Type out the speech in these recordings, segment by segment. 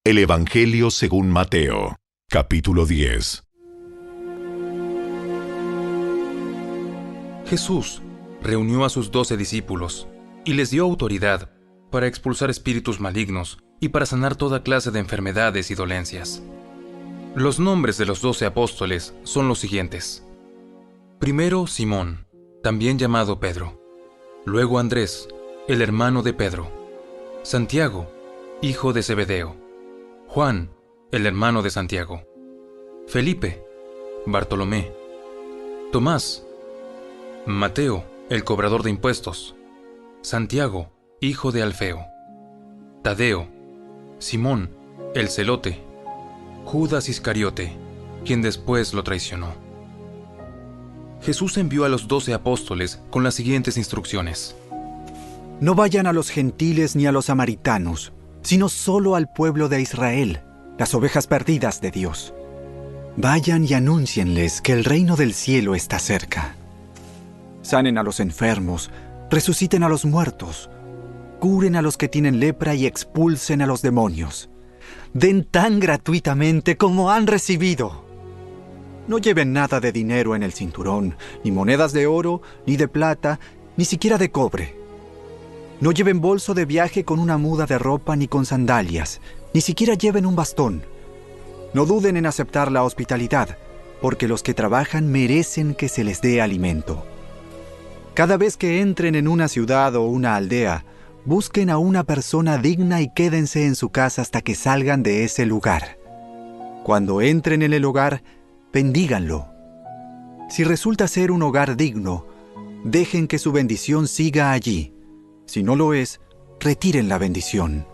El Evangelio según Mateo, capítulo 10. Jesús reunió a sus 12 discípulos y les dio autoridad para expulsar espíritus malignos y para sanar toda clase de enfermedades y dolencias. Los nombres de los 12 apóstoles son los siguientes. Primero Simón, también llamado Pedro. Luego Andrés, el hermano de Pedro. Santiago, hijo de Zebedeo. Juan, el hermano de Santiago. Felipe, Bartolomé. Tomás, Mateo, el cobrador de impuestos. Santiago, hijo de Alfeo. Tadeo, Simón, el celote. Judas Iscariote, quien después lo traicionó. Jesús envió a los 12 apóstoles con las siguientes instrucciones. No vayan a los gentiles ni a los samaritanos, sino solo al pueblo de Israel, las ovejas perdidas de Dios. Vayan y anúncienles que el reino del cielo está cerca. Sanen a los enfermos, resuciten a los muertos, curen a los que tienen lepra y expulsen a los demonios. Den tan gratuitamente como han recibido. No lleven nada de dinero en el cinturón, ni monedas de oro, ni de plata, ni siquiera de cobre. No lleven bolso de viaje con una muda de ropa ni con sandalias, ni siquiera lleven un bastón. No duden en aceptar la hospitalidad, porque los que trabajan merecen que se les dé alimento. Cada vez que entren en una ciudad o una aldea, busquen a una persona digna y quédense en su casa hasta que salgan de ese lugar. Cuando entren en el hogar, bendíganlo. Si resulta ser un hogar digno, dejen que su bendición siga allí. Si no lo es, retiren la bendición.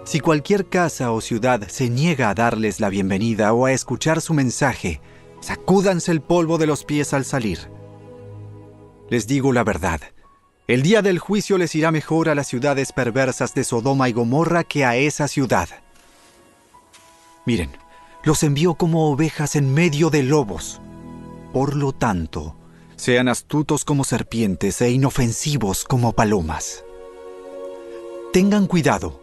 Si cualquier casa o ciudad se niega a darles la bienvenida o a escuchar su mensaje, sacúdanse el polvo de los pies al salir. Les digo la verdad, el día del juicio les irá mejor a las ciudades perversas de Sodoma y Gomorra que a esa ciudad. Miren, los envío como ovejas en medio de lobos. Por lo tanto, sean astutos como serpientes e inofensivos como palomas. Tengan cuidado,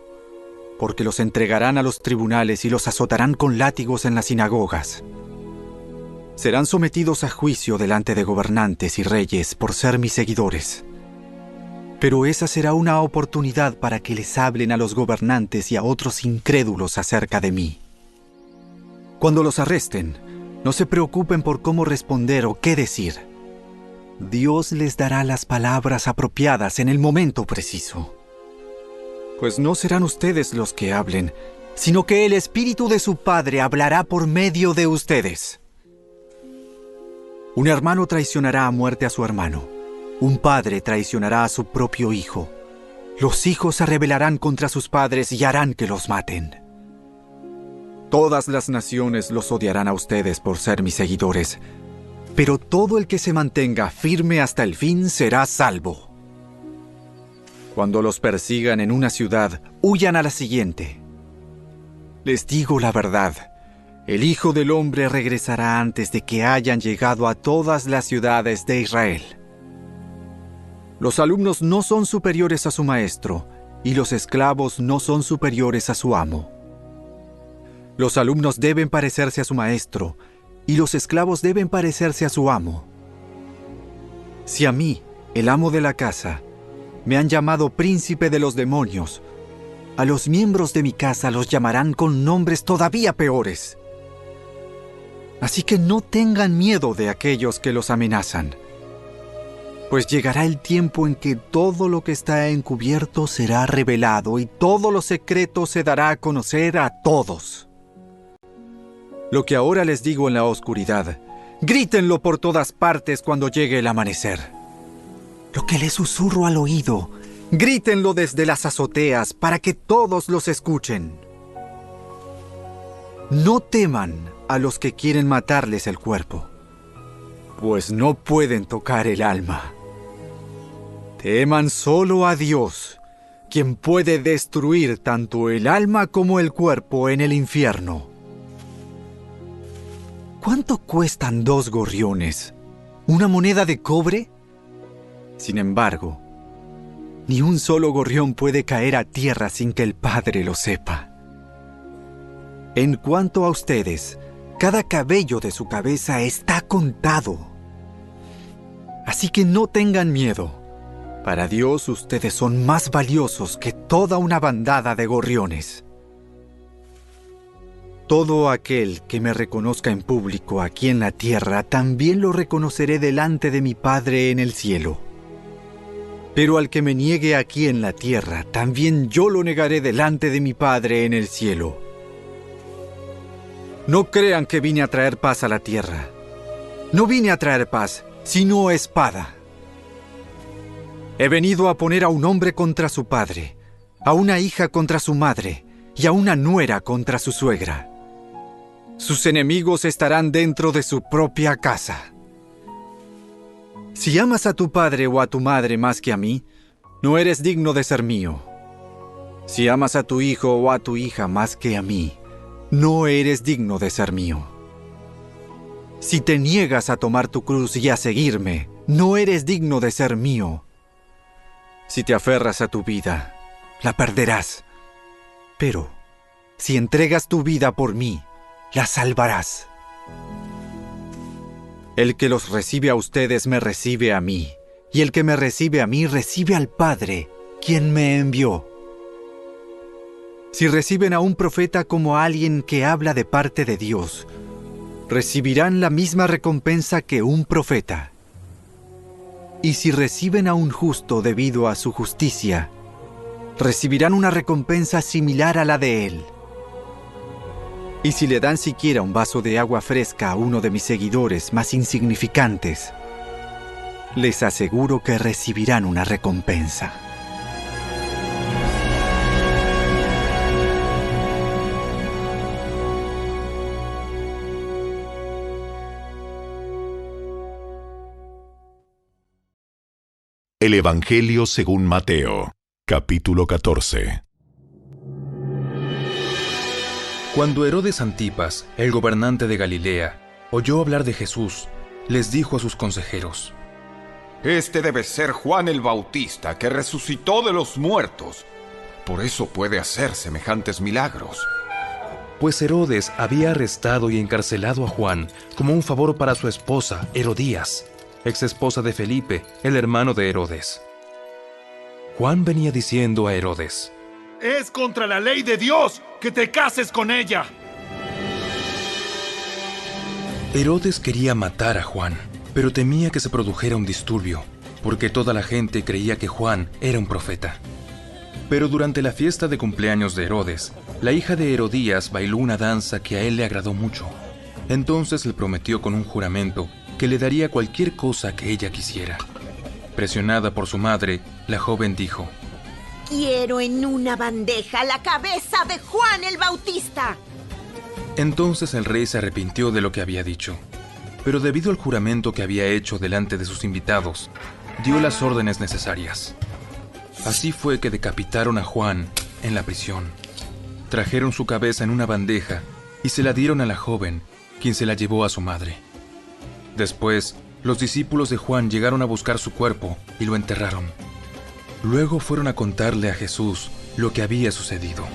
porque los entregarán a los tribunales y los azotarán con látigos en las sinagogas. Serán sometidos a juicio delante de gobernantes y reyes por ser mis seguidores. Pero esa será una oportunidad para que les hablen a los gobernantes y a otros incrédulos acerca de mí. Cuando los arresten, no se preocupen por cómo responder o qué decir. Dios les dará las palabras apropiadas en el momento preciso. Pues no serán ustedes los que hablen, sino que el Espíritu de su Padre hablará por medio de ustedes. Un hermano traicionará a muerte a su hermano. Un padre traicionará a su propio hijo. Los hijos se rebelarán contra sus padres y harán que los maten. Todas las naciones los odiarán a ustedes por ser mis seguidores, pero todo el que se mantenga firme hasta el fin será salvo. Cuando los persigan en una ciudad, huyan a la siguiente. Les digo la verdad, el Hijo del Hombre regresará antes de que hayan llegado a todas las ciudades de Israel. Los alumnos no son superiores a su maestro, y los esclavos no son superiores a su amo. Los alumnos deben parecerse a su maestro, y los esclavos deben parecerse a su amo. Si a mí, el amo de la casa, me han llamado príncipe de los demonios, a los miembros de mi casa los llamarán con nombres todavía peores. Así que no tengan miedo de aquellos que los amenazan, pues llegará el tiempo en que todo lo que está encubierto será revelado y todo lo secreto se dará a conocer a todos. Lo que ahora les digo en la oscuridad, grítenlo por todas partes cuando llegue el amanecer. Lo que les susurro al oído, grítenlo desde las azoteas para que todos los escuchen. No teman a los que quieren matarles el cuerpo, pues no pueden tocar el alma. Teman solo a Dios, quien puede destruir tanto el alma como el cuerpo en el infierno. ¿Cuánto cuestan 2 gorriones? ¿Una moneda de cobre? Sin embargo, Ni un solo gorrión puede caer a tierra sin que el Padre lo sepa. En cuanto a ustedes, cada cabello de su cabeza está contado. Así que no tengan miedo. Para Dios ustedes son más valiosos que toda una bandada de gorriones. Todo aquel que me reconozca en público aquí en la tierra, también lo reconoceré delante de mi Padre en el cielo. Pero al que me niegue aquí en la tierra, también yo lo negaré delante de mi Padre en el cielo. No crean que vine a traer paz a la tierra. No vine a traer paz, sino espada. He venido a poner a un hombre contra su padre, a una hija contra su madre y a una nuera contra su suegra. Sus enemigos estarán dentro de su propia casa. Si amas a tu padre o a tu madre más que a mí, no eres digno de ser mío. Si amas a tu hijo o a tu hija más que a mí, no eres digno de ser mío. Si te niegas a tomar tu cruz y a seguirme, no eres digno de ser mío. Si te aferras a tu vida, la perderás. Pero si entregas tu vida por mí, la salvarás. El que los recibe a ustedes me recibe a mí, y el que me recibe a mí recibe al Padre, quien me envió. Si reciben a un profeta como a alguien que habla de parte de Dios, recibirán la misma recompensa que un profeta. Y si reciben a un justo debido a su justicia, recibirán una recompensa similar a la de él. Y si le dan siquiera un vaso de agua fresca a uno de mis seguidores más insignificantes, les aseguro que recibirán una recompensa. El Evangelio según Mateo, capítulo 14. Cuando Herodes Antipas, el gobernante de Galilea, oyó hablar de Jesús, les dijo a sus consejeros: Este debe ser Juan el Bautista, que resucitó de los muertos. Por eso puede hacer semejantes milagros. Pues Herodes había arrestado y encarcelado a Juan como un favor para su esposa, Herodías, ex esposa de Felipe, el hermano de Herodes. Juan venía diciendo a Herodes: Es contra la ley de Dios que te cases con ella. Herodes quería matar a Juan, pero temía que se produjera un disturbio, porque toda la gente creía que Juan era un profeta. Pero durante la fiesta de cumpleaños de Herodes, la hija de Herodías bailó una danza que a él le agradó mucho. Entonces le prometió con un juramento que le daría cualquier cosa que ella quisiera. Presionada por su madre, la joven dijo: Quiero en una bandeja la cabeza de Juan el Bautista. Entonces el rey se arrepintió de lo que había dicho, pero debido al juramento que había hecho delante de sus invitados, dio las órdenes necesarias. Así fue que decapitaron a Juan en la prisión. Trajeron su cabeza en una bandeja y se la dieron a la joven, quien se la llevó a su madre. Después, los discípulos de Juan llegaron a buscar su cuerpo y lo enterraron. Luego fueron a contarle a Jesús lo que había sucedido.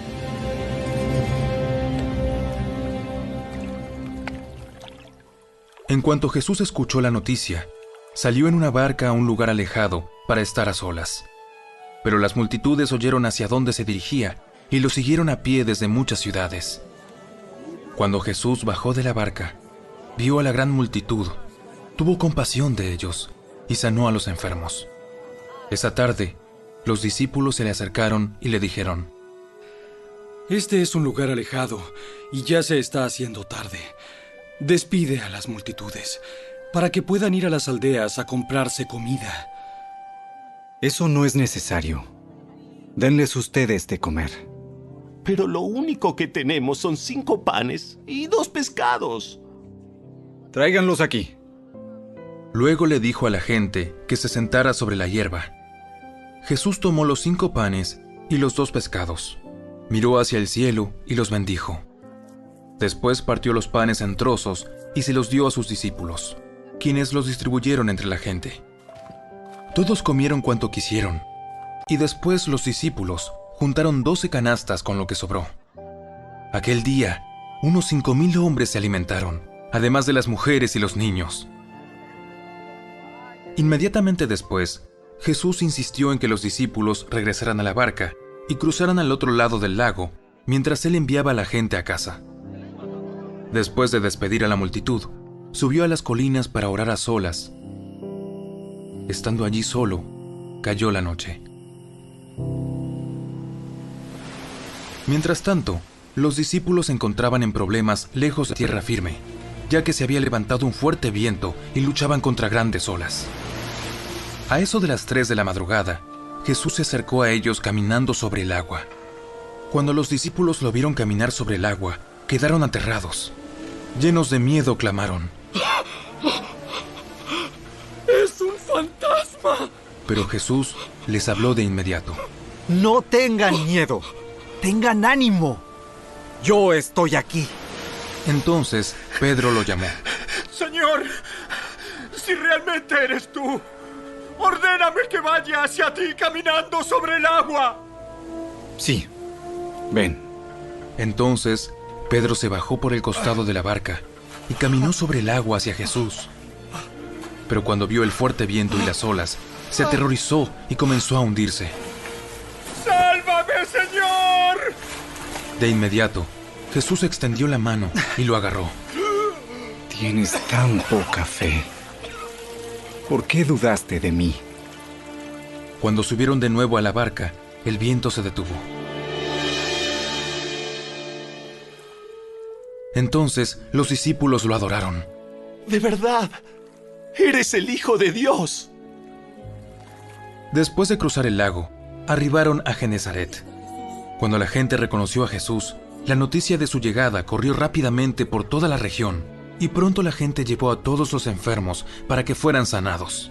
En cuanto Jesús escuchó la noticia, salió en una barca a un lugar alejado para estar a solas. Pero las multitudes oyeron hacia dónde se dirigía y lo siguieron a pie desde muchas ciudades. Cuando Jesús bajó de la barca, vio a la gran multitud, tuvo compasión de ellos y sanó a los enfermos. Esa tarde, los discípulos se le acercaron y le dijeron: Este es un lugar alejado y ya se está haciendo tarde. Despide a las multitudes para que puedan ir a las aldeas a comprarse comida. Eso no es necesario. Denles ustedes de comer. Pero lo único que tenemos son 5 panes y 2 pescados. Tráiganlos aquí. Luego le dijo a la gente que se sentara sobre la hierba. Jesús tomó los 5 panes y los 2 pescados, miró hacia el cielo y los bendijo. Después partió los panes en trozos y se los dio a sus discípulos, quienes los distribuyeron entre la gente. Todos comieron cuanto quisieron, y después los discípulos juntaron 12 canastas con lo que sobró. Aquel día Unos 5,000 hombres se alimentaron, además de las mujeres y los niños. Inmediatamente después, Jesús insistió en que los discípulos regresaran a la barca y cruzaran al otro lado del lago, mientras él enviaba a la gente a casa. Después de despedir a la multitud, subió a las colinas para orar a solas. Estando allí solo, cayó la noche. Mientras tanto, los discípulos se encontraban en problemas lejos de tierra firme, ya que se había levantado un fuerte viento y luchaban contra grandes olas. A eso de las 3 de la madrugada, Jesús se acercó a ellos caminando sobre el agua. Cuando los discípulos lo vieron caminar sobre el agua, quedaron aterrados. Llenos de miedo, clamaron: ¡Es un fantasma! Pero Jesús les habló de inmediato. No tengan miedo, tengan ánimo. Yo estoy aquí. Entonces Pedro lo llamó. Señor, si realmente eres tú, ordéname que vaya hacia ti caminando sobre el agua. Sí, ven. Entonces Pedro se bajó por el costado de la barca y caminó sobre el agua hacia Jesús. Pero cuando vio el fuerte viento y las olas, se aterrorizó y comenzó a hundirse. ¡Sálvame, Señor! De inmediato, Jesús extendió la mano y lo agarró. Tienes tan poca fe. ¿Por qué dudaste de mí? Cuando subieron de nuevo a la barca, el viento se detuvo. Entonces los discípulos lo adoraron. ¡De verdad! ¡Eres el Hijo de Dios! Después de cruzar el lago, arribaron a Genesaret. Cuando la gente reconoció a Jesús, la noticia de su llegada corrió rápidamente por toda la región, y pronto la gente llevó a todos los enfermos para que fueran sanados.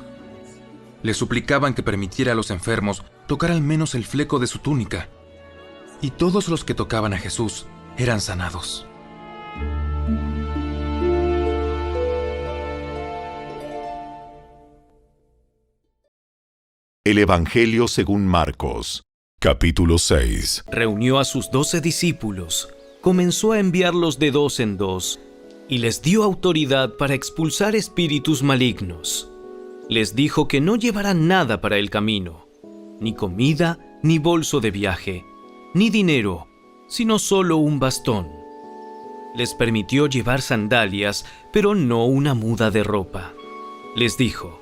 Le suplicaban que permitiera a los enfermos tocar al menos el fleco de su túnica, y todos los que tocaban a Jesús eran sanados. El Evangelio según Marcos, capítulo 6. Reunió a sus 12 discípulos, comenzó a enviarlos de 2 en 2, y les dio autoridad para expulsar espíritus malignos. Les dijo que no llevaran nada para el camino, ni comida, ni bolso de viaje, ni dinero, sino solo un bastón. Les permitió llevar sandalias, pero no una muda de ropa. Les dijo: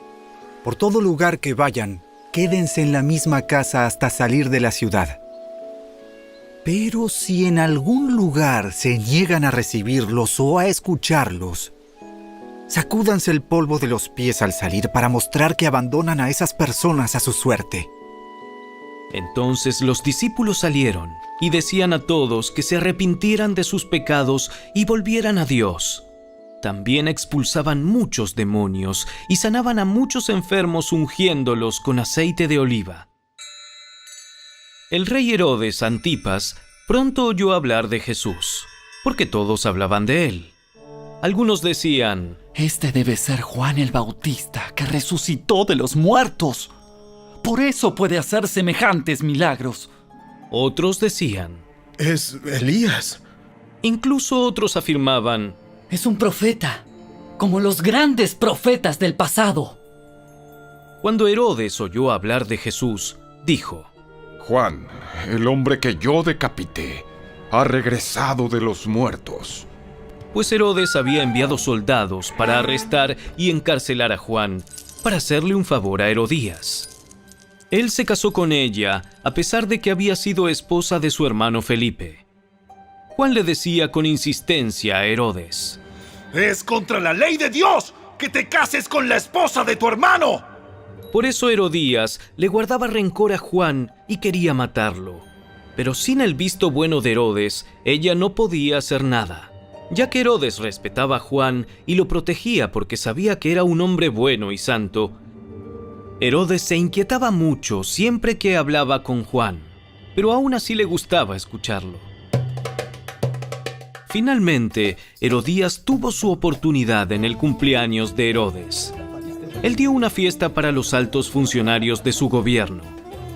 Por todo lugar que vayan, quédense en la misma casa hasta salir de la ciudad. Pero si en algún lugar se niegan a recibirlos o a escucharlos, sacúdanse el polvo de los pies al salir para mostrar que abandonan a esas personas a su suerte. Entonces los discípulos salieron y decían a todos que se arrepintieran de sus pecados y volvieran a Dios. También expulsaban muchos demonios y sanaban a muchos enfermos ungiéndolos con aceite de oliva. El rey Herodes Antipas pronto oyó hablar de Jesús, porque todos hablaban de él. Algunos decían: Este debe ser Juan el Bautista, que resucitó de los muertos. Por eso puede hacer semejantes milagros. Otros decían: Es Elías. Incluso otros afirmaban: Es un profeta, como los grandes profetas del pasado. Cuando Herodes oyó hablar de Jesús, dijo: Juan, el hombre que yo decapité, ha regresado de los muertos. Pues Herodes había enviado soldados para arrestar y encarcelar a Juan, para hacerle un favor a Herodías. Él se casó con ella, a pesar de que había sido esposa de su hermano Felipe. Juan le decía con insistencia a Herodes: ¡Es contra la ley de Dios que te cases con la esposa de tu hermano! Por eso Herodías le guardaba rencor a Juan y quería matarlo. Pero sin el visto bueno de Herodes, ella no podía hacer nada, ya que Herodes respetaba a Juan y lo protegía porque sabía que era un hombre bueno y santo. Herodes se inquietaba mucho siempre que hablaba con Juan, pero aún así le gustaba escucharlo. Finalmente, Herodías tuvo su oportunidad en el cumpleaños de Herodes. Él dio una fiesta para los altos funcionarios de su gobierno,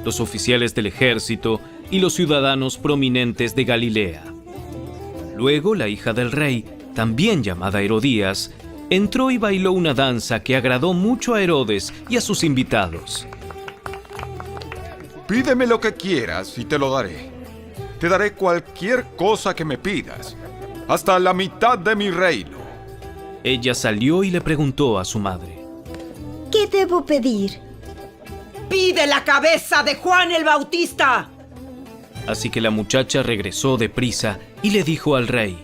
los oficiales del ejército y los ciudadanos prominentes de Galilea. Luego la hija del rey, también llamada Herodías, entró y bailó una danza que agradó mucho a Herodes y a sus invitados. Pídeme lo que quieras y te lo daré. Te daré cualquier cosa que me pidas, hasta la mitad de mi reino. Ella salió y le preguntó a su madre: ¿Qué debo pedir? ¡Pide la cabeza de Juan el Bautista! Así que la muchacha regresó deprisa y le dijo al rey: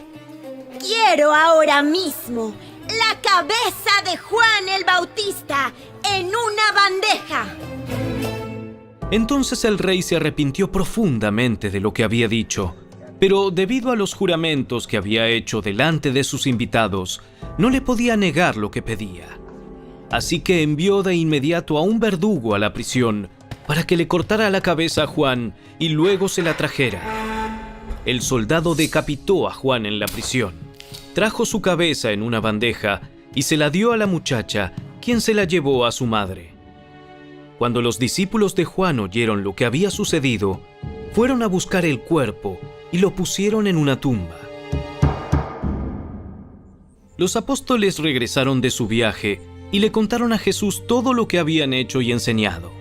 Quiero ahora mismo la cabeza de Juan el Bautista en una bandeja. Entonces el rey se arrepintió profundamente de lo que había dicho, pero debido a los juramentos que había hecho delante de sus invitados, no le podía negar lo que pedía. Así que envió de inmediato a un verdugo a la prisión para que le cortara la cabeza a Juan y luego se la trajera. El soldado decapitó a Juan en la prisión, trajo su cabeza en una bandeja y se la dio a la muchacha, quien se la llevó a su madre. Cuando los discípulos de Juan oyeron lo que había sucedido, fueron a buscar el cuerpo y lo pusieron en una tumba. Los apóstoles regresaron de su viaje y le contaron a Jesús todo lo que habían hecho y enseñado.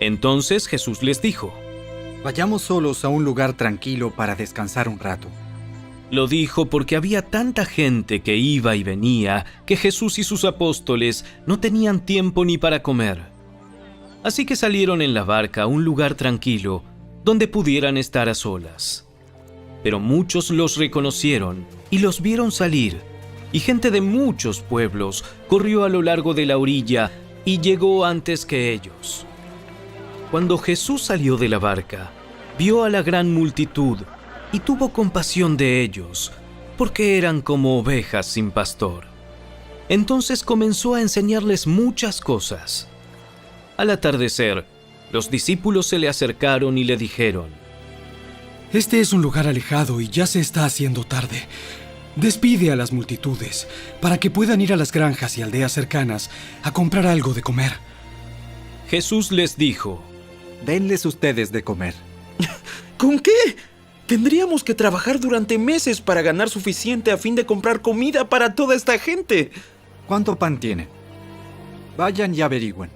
Entonces Jesús les dijo: Vayamos solos a un lugar tranquilo para descansar un rato. Lo dijo porque había tanta gente que iba y venía que Jesús y sus apóstoles no tenían tiempo ni para comer. Así que salieron en la barca a un lugar tranquilo donde pudieran estar a solas. Pero muchos los reconocieron y los vieron salir, y gente de muchos pueblos corrió a lo largo de la orilla y llegó antes que ellos. Cuando Jesús salió de la barca, vio a la gran multitud y tuvo compasión de ellos, porque eran como ovejas sin pastor. Entonces comenzó a enseñarles muchas cosas. Al atardecer, los discípulos se le acercaron y le dijeron: Este es un lugar alejado y ya se está haciendo tarde. Despide a las multitudes para que puedan ir a las granjas y aldeas cercanas a comprar algo de comer. Jesús les dijo: Denles ustedes de comer. ¿Con qué? Tendríamos que trabajar durante meses para ganar suficiente a fin de comprar comida para toda esta gente. ¿Cuánto pan tienen? Vayan y averigüen.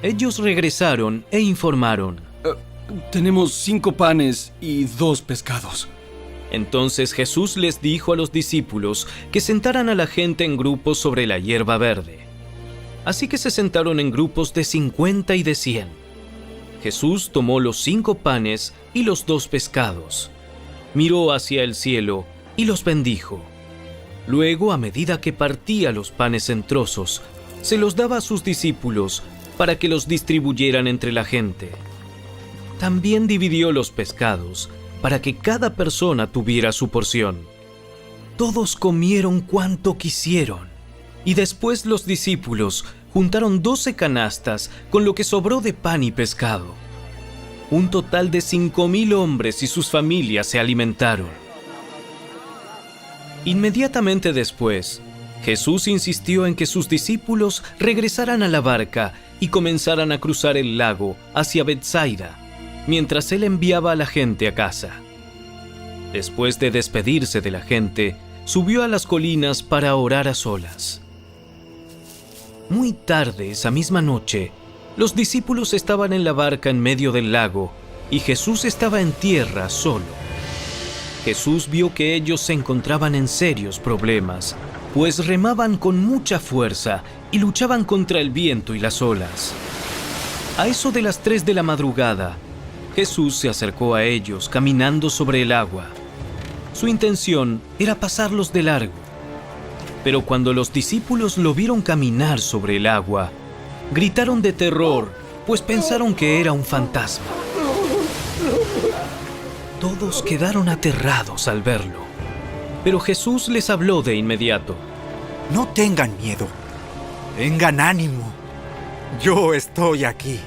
Ellos regresaron e informaron: Tenemos 5 panes y 2 pescados. Entonces Jesús les dijo a los discípulos que sentaran a la gente en grupos sobre la hierba verde. Así que se sentaron en grupos de 50 y de 100. Jesús tomó los 5 panes y los 2 pescados, miró hacia el cielo y los bendijo. Luego, a medida que partía los panes en trozos, se los daba a sus discípulos para que los distribuyeran entre la gente. También dividió los pescados para que cada persona tuviera su porción. Todos comieron cuanto quisieron, y después los discípulos juntaron 12 canastas con lo que sobró de pan y pescado. Un total de 5,000 hombres y sus familias se alimentaron. Inmediatamente después, Jesús insistió en que sus discípulos regresaran a la barca y comenzaran a cruzar el lago hacia Betsaida, mientras él enviaba a la gente a casa. Después de despedirse de la gente, subió a las colinas para orar a solas. Muy tarde esa misma noche, los discípulos estaban en la barca en medio del lago y Jesús estaba en tierra solo. Jesús vio que ellos se encontraban en serios problemas, pues remaban con mucha fuerza y luchaban contra el viento y las olas. A eso de las 3 de la madrugada, Jesús se acercó a ellos caminando sobre el agua. Su intención era pasarlos de largo. Pero cuando los discípulos lo vieron caminar sobre el agua, gritaron de terror, pues pensaron que era un fantasma. Todos quedaron aterrados al verlo, pero Jesús les habló de inmediato. No tengan miedo, tengan ánimo, yo estoy aquí.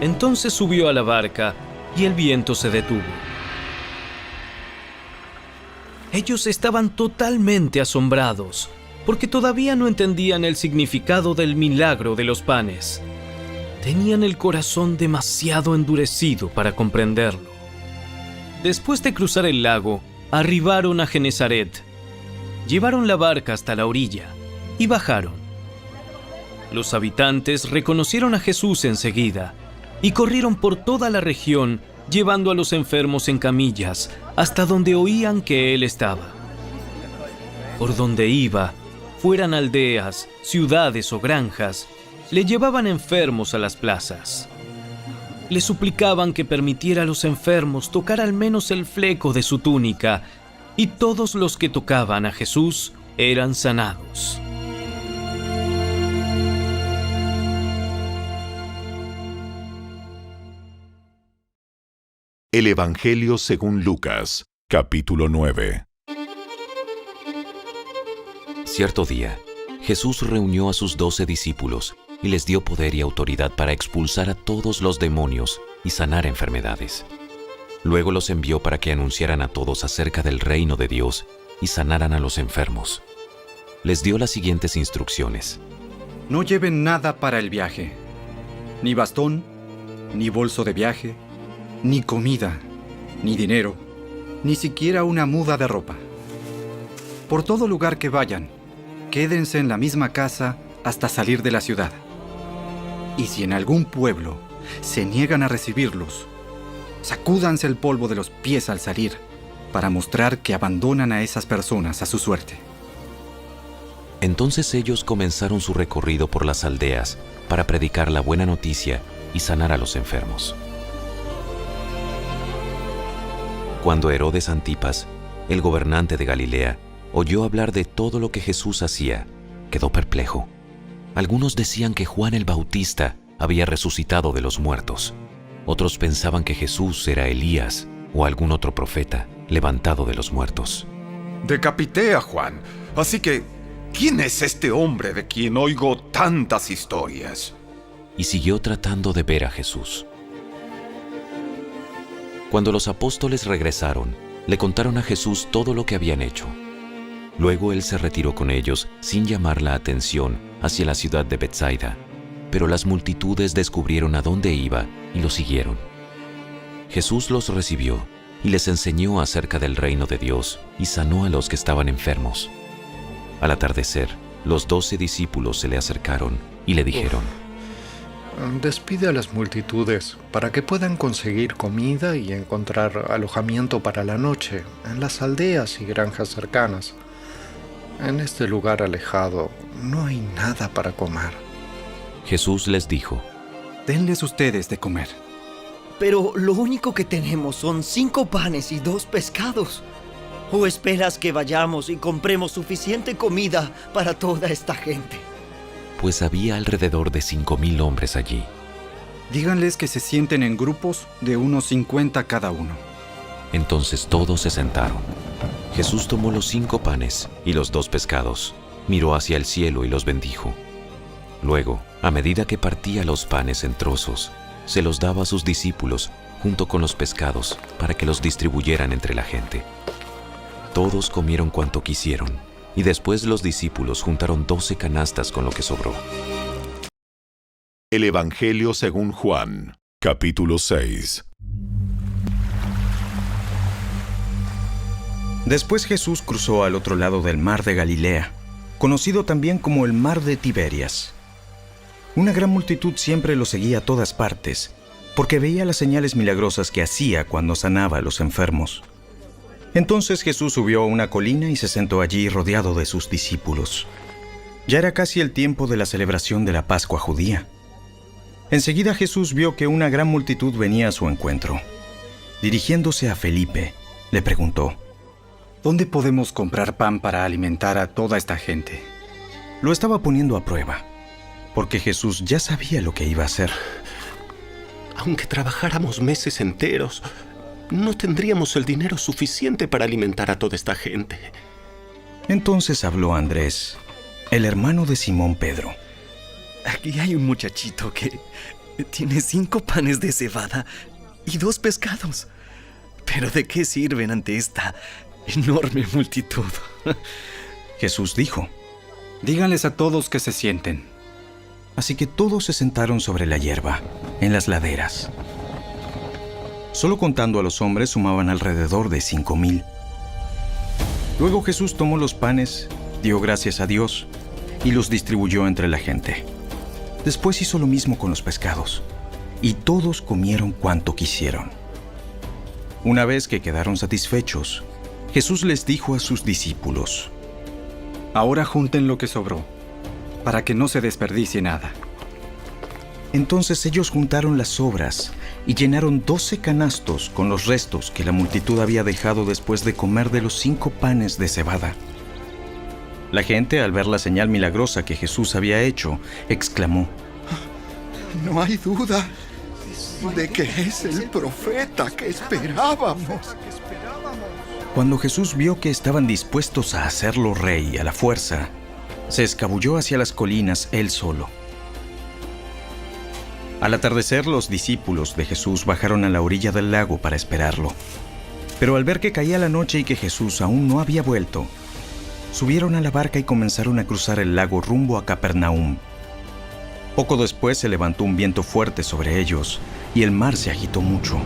Entonces subió a la barca y el viento se detuvo. Ellos estaban totalmente asombrados, porque todavía no entendían el significado del milagro de los panes. Tenían el corazón demasiado endurecido para comprenderlo. Después de cruzar el lago, arribaron a Genesaret. Llevaron la barca hasta la orilla y bajaron. Los habitantes reconocieron a Jesús enseguida y corrieron por toda la región, llevando a los enfermos en camillas hasta donde oían que Él estaba. Por donde iba, fueran aldeas, ciudades o granjas, le llevaban enfermos a las plazas. Le suplicaban que permitiera a los enfermos tocar al menos el fleco de su túnica, y todos los que tocaban a Jesús eran sanados. El Evangelio según Lucas, capítulo 9. Cierto día, Jesús reunió a sus 12 discípulos y les dio poder y autoridad para expulsar a todos los demonios y sanar enfermedades. Luego los envió para que anunciaran a todos acerca del reino de Dios y sanaran a los enfermos. Les dio las siguientes instrucciones. No lleven nada para el viaje, ni bastón, ni bolso de viaje, ni comida, ni dinero, ni siquiera una muda de ropa. Por todo lugar que vayan, quédense en la misma casa hasta salir de la ciudad. Y si en algún pueblo se niegan a recibirlos, sacúdanse el polvo de los pies al salir para mostrar que abandonan a esas personas a su suerte. Entonces ellos comenzaron su recorrido por las aldeas para predicar la buena noticia y sanar a los enfermos. Cuando Herodes Antipas, el gobernante de Galilea, oyó hablar de todo lo que Jesús hacía, quedó perplejo. Algunos decían que Juan el Bautista había resucitado de los muertos. Otros pensaban que Jesús era Elías o algún otro profeta levantado de los muertos. Decapité a Juan, así que, ¿quién es este hombre de quien oigo tantas historias? Y siguió tratando de ver a Jesús. Cuando los apóstoles regresaron, le contaron a Jesús todo lo que habían hecho. Luego él se retiró con ellos sin llamar la atención hacia la ciudad de Betsaida, pero las multitudes descubrieron a dónde iba y lo siguieron. Jesús los recibió y les enseñó acerca del reino de Dios y sanó a los que estaban enfermos. Al atardecer, los 12 discípulos se le acercaron y le dijeron: Despide a las multitudes para que puedan conseguir comida y encontrar alojamiento para la noche en las aldeas y granjas cercanas. En este lugar alejado no hay nada para comer. Jesús les dijo: Denles ustedes de comer. Pero lo único que tenemos son 5 panes y 2 pescados. ¿O esperas que vayamos y compremos suficiente comida para toda esta gente? Pues había alrededor de 5,000 hombres allí. Díganles que se sienten en grupos de unos 50 cada uno. Entonces todos se sentaron. Jesús tomó los 5 panes y los 2 pescados, miró hacia el cielo y los bendijo. Luego, a medida que partía los panes en trozos, se los daba a sus discípulos junto con los pescados para que los distribuyeran entre la gente. Todos comieron cuanto quisieron, y después los discípulos juntaron 12 canastas con lo que sobró. El Evangelio según Juan, capítulo 6. Después Jesús cruzó al otro lado del mar de Galilea, conocido también como el mar de Tiberias. Una gran multitud siempre lo seguía a todas partes, porque veía las señales milagrosas que hacía cuando sanaba a los enfermos. Entonces Jesús subió a una colina y se sentó allí rodeado de sus discípulos. Ya era casi el tiempo de la celebración de la Pascua judía. Enseguida Jesús vio que una gran multitud venía a su encuentro. Dirigiéndose a Felipe, le preguntó: ¿Dónde podemos comprar pan para alimentar a toda esta gente? Lo estaba poniendo a prueba, porque Jesús ya sabía lo que iba a hacer. Aunque trabajáramos meses enteros, no tendríamos el dinero suficiente para alimentar a toda esta gente. Entonces habló Andrés, el hermano de Simón Pedro. Aquí hay un muchachito que tiene 5 panes de cebada y 2 pescados. ¿Pero de qué sirven ante esta enorme multitud? Jesús dijo: Díganles a todos que se sienten. Así que todos se sentaron sobre la hierba, en las laderas. Solo contando a los hombres sumaban alrededor de 5,000. Luego Jesús tomó los panes, dio gracias a Dios y los distribuyó entre la gente. Después hizo lo mismo con los pescados, y todos comieron cuanto quisieron. Una vez que quedaron satisfechos, Jesús les dijo a sus discípulos: Ahora junten lo que sobró, para que no se desperdicie nada. Entonces ellos juntaron las sobras y llenaron 12 canastos con los restos que la multitud había dejado después de comer de los 5 panes de cebada. La gente, al ver la señal milagrosa que Jesús había hecho, exclamó: No hay duda de que es el profeta que esperábamos. Cuando Jesús vio que estaban dispuestos a hacerlo rey a la fuerza, se escabulló hacia las colinas él solo. Al atardecer, los discípulos de Jesús bajaron a la orilla del lago para esperarlo. Pero al ver que caía la noche y que Jesús aún no había vuelto, subieron a la barca y comenzaron a cruzar el lago rumbo a Capernaum. Poco después se levantó un viento fuerte sobre ellos y el mar se agitó mucho.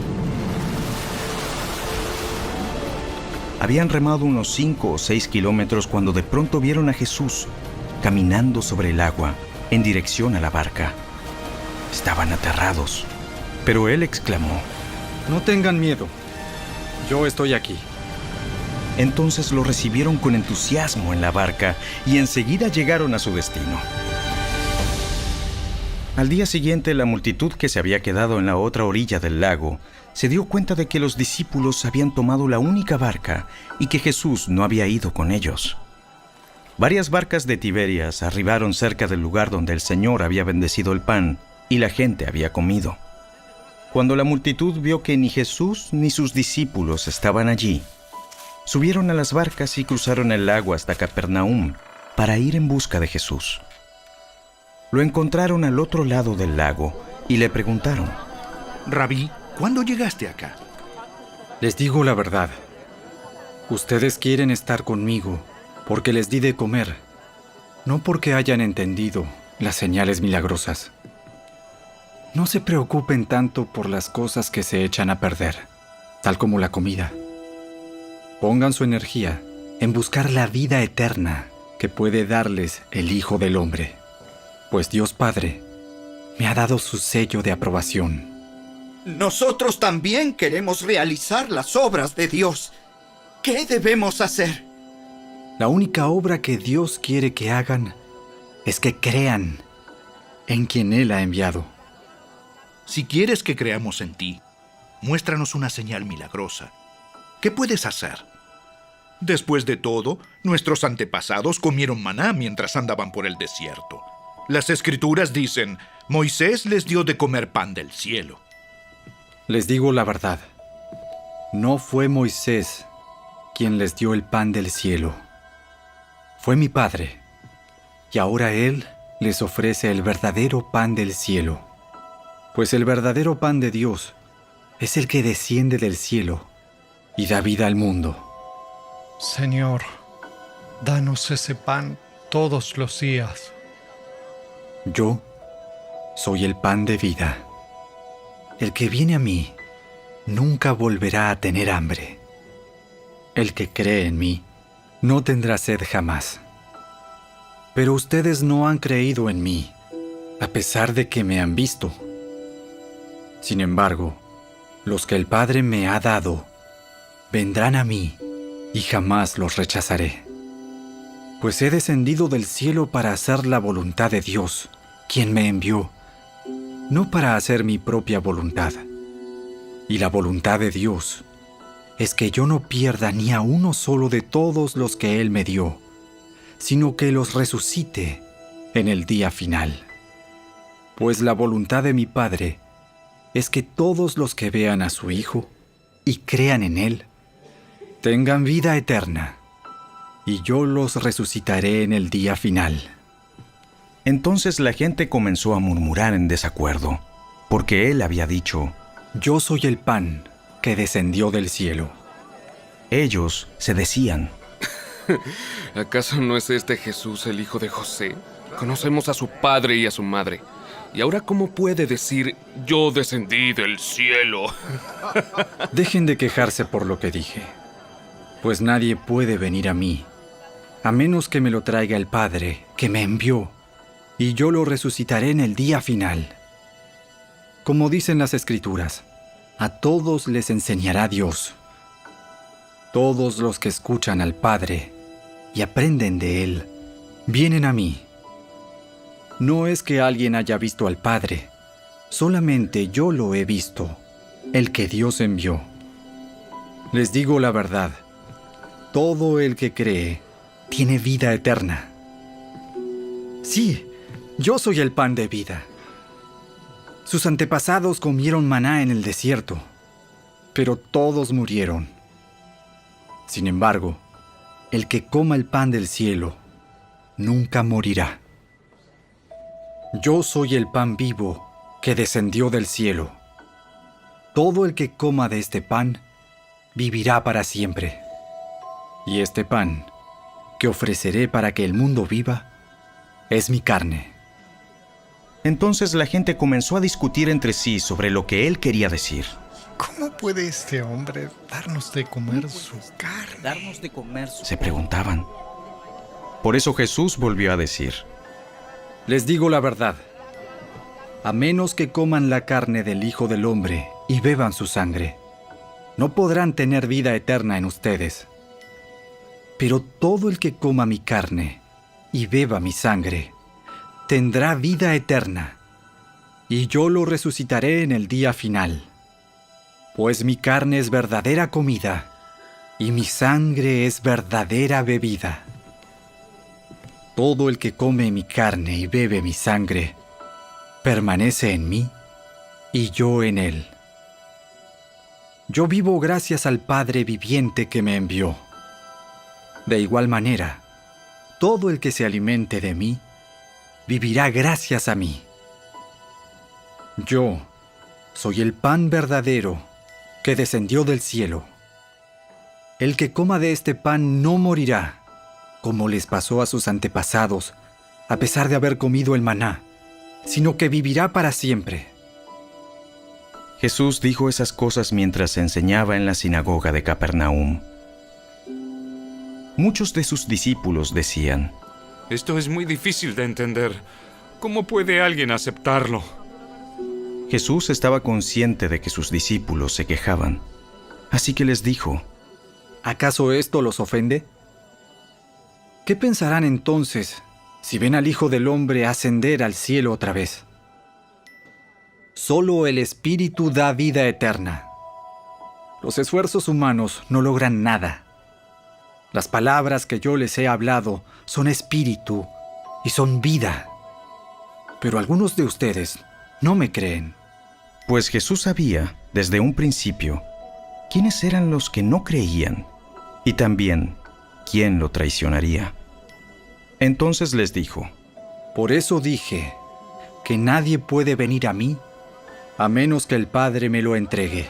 Habían remado unos 5 o 6 kilómetros cuando de pronto vieron a Jesús caminando sobre el agua en dirección a la barca. Estaban aterrados, pero él exclamó: No tengan miedo, yo estoy aquí. Entonces lo recibieron con entusiasmo en la barca y enseguida llegaron a su destino. Al día siguiente, la multitud que se había quedado en la otra orilla del lago se dio cuenta de que los discípulos habían tomado la única barca y que Jesús no había ido con ellos. Varias barcas de Tiberias arribaron cerca del lugar donde el Señor había bendecido el pan y la gente había comido. Cuando la multitud vio que ni Jesús ni sus discípulos estaban allí, subieron a las barcas y cruzaron el lago hasta Capernaum para ir en busca de Jesús. Lo encontraron al otro lado del lago y le preguntaron: Rabí, ¿cuándo llegaste acá? Les digo la verdad. Ustedes quieren estar conmigo porque les di de comer, no porque hayan entendido las señales milagrosas. No se preocupen tanto por las cosas que se echan a perder, tal como la comida. Pongan su energía en buscar la vida eterna que puede darles el Hijo del Hombre, pues Dios Padre me ha dado su sello de aprobación. Nosotros también queremos realizar las obras de Dios. ¿Qué debemos hacer? La única obra que Dios quiere que hagan es que crean en quien Él ha enviado. Si quieres que creamos en ti, muéstranos una señal milagrosa. ¿Qué puedes hacer? Después de todo, nuestros antepasados comieron maná mientras andaban por el desierto. Las Escrituras dicen: Moisés les dio de comer pan del cielo. Les digo la verdad. No fue Moisés quien les dio el pan del cielo. Fue mi Padre. Y ahora Él les ofrece el verdadero pan del cielo. Pues el verdadero pan de Dios es el que desciende del cielo y da vida al mundo. Señor, danos ese pan todos los días. Yo soy el pan de vida. El que viene a mí nunca volverá a tener hambre. El que cree en mí no tendrá sed jamás. Pero ustedes no han creído en mí, a pesar de que me han visto. Sin embargo, los que el Padre me ha dado vendrán a mí y jamás los rechazaré. Pues he descendido del cielo para hacer la voluntad de Dios, quien me envió, no para hacer mi propia voluntad. Y la voluntad de Dios es que yo no pierda ni a uno solo de todos los que Él me dio, sino que los resucite en el día final. Pues la voluntad de mi Padre es que todos los que vean a su Hijo y crean en Él, tengan vida eterna, y yo los resucitaré en el día final. Entonces la gente comenzó a murmurar en desacuerdo, porque él había dicho: Yo soy el pan que descendió del cielo. Ellos se decían: ¿Acaso no es este Jesús el hijo de José? Conocemos a su padre y a su madre. ¿Y ahora cómo puede decir: yo descendí del cielo? Dejen de quejarse por lo que dije. Pues nadie puede venir a mí, a menos que me lo traiga el Padre que me envió, y yo lo resucitaré en el día final. Como dicen las Escrituras, a todos les enseñará Dios. Todos los que escuchan al Padre y aprenden de Él, vienen a mí. No es que alguien haya visto al Padre, solamente yo lo he visto, el que Dios envió. Les digo la verdad, todo el que cree tiene vida eterna. Sí, yo soy el pan de vida. Sus antepasados comieron maná en el desierto, pero todos murieron. Sin embargo, el que coma el pan del cielo nunca morirá. Yo soy el pan vivo que descendió del cielo. Todo el que coma de este pan vivirá para siempre. Y este pan que ofreceré para que el mundo viva es mi carne. Entonces la gente comenzó a discutir entre sí sobre lo que él quería decir. ¿Cómo puede este hombre darnos de comer su carne? Se preguntaban. Por eso Jesús volvió a decir: Les digo la verdad. A menos que coman la carne del Hijo del Hombre y beban su sangre, no podrán tener vida eterna en ustedes. Pero todo el que coma mi carne y beba mi sangre, tendrá vida eterna, y yo lo resucitaré en el día final. Pues mi carne es verdadera comida, y mi sangre es verdadera bebida. Todo el que come mi carne y bebe mi sangre, permanece en mí, y yo en él. Yo vivo gracias al Padre viviente que me envió. De igual manera, todo el que se alimente de mí, vivirá gracias a mí. Yo soy el pan verdadero que descendió del cielo. El que coma de este pan no morirá, como les pasó a sus antepasados, a pesar de haber comido el maná, sino que vivirá para siempre. Jesús dijo esas cosas mientras enseñaba en la sinagoga de Capernaum. Muchos de sus discípulos decían: Esto es muy difícil de entender. ¿Cómo puede alguien aceptarlo? Jesús estaba consciente de que sus discípulos se quejaban, así que les dijo: ¿Acaso esto los ofende? ¿Qué pensarán entonces si ven al Hijo del Hombre ascender al cielo otra vez? Solo el Espíritu da vida eterna. Los esfuerzos humanos no logran nada. Las palabras que yo les he hablado son espíritu y son vida. Pero algunos de ustedes no me creen. Pues Jesús sabía, desde un principio, quiénes eran los que no creían y también quién lo traicionaría. Entonces les dijo: Por eso dije que nadie puede venir a mí a menos que el Padre me lo entregue.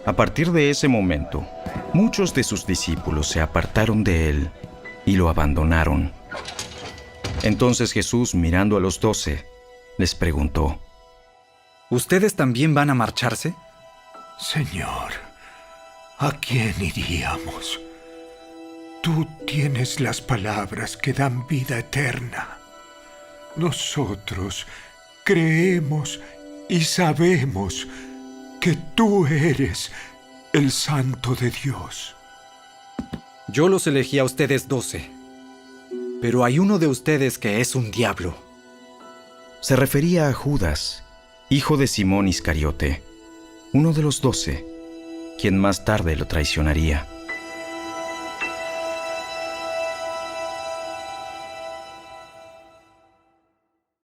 A partir de ese momento, muchos de sus discípulos se apartaron de él y lo abandonaron. Entonces Jesús, mirando a los 12, les preguntó: ¿Ustedes también van a marcharse? Señor, ¿a quién iríamos? Tú tienes las palabras que dan vida eterna. Nosotros creemos y sabemos que tú eres el Santo de Dios. Yo los elegí a ustedes 12, pero hay uno de ustedes que es un diablo. Se refería a Judas, hijo de Simón Iscariote, uno de los 12, quien más tarde lo traicionaría.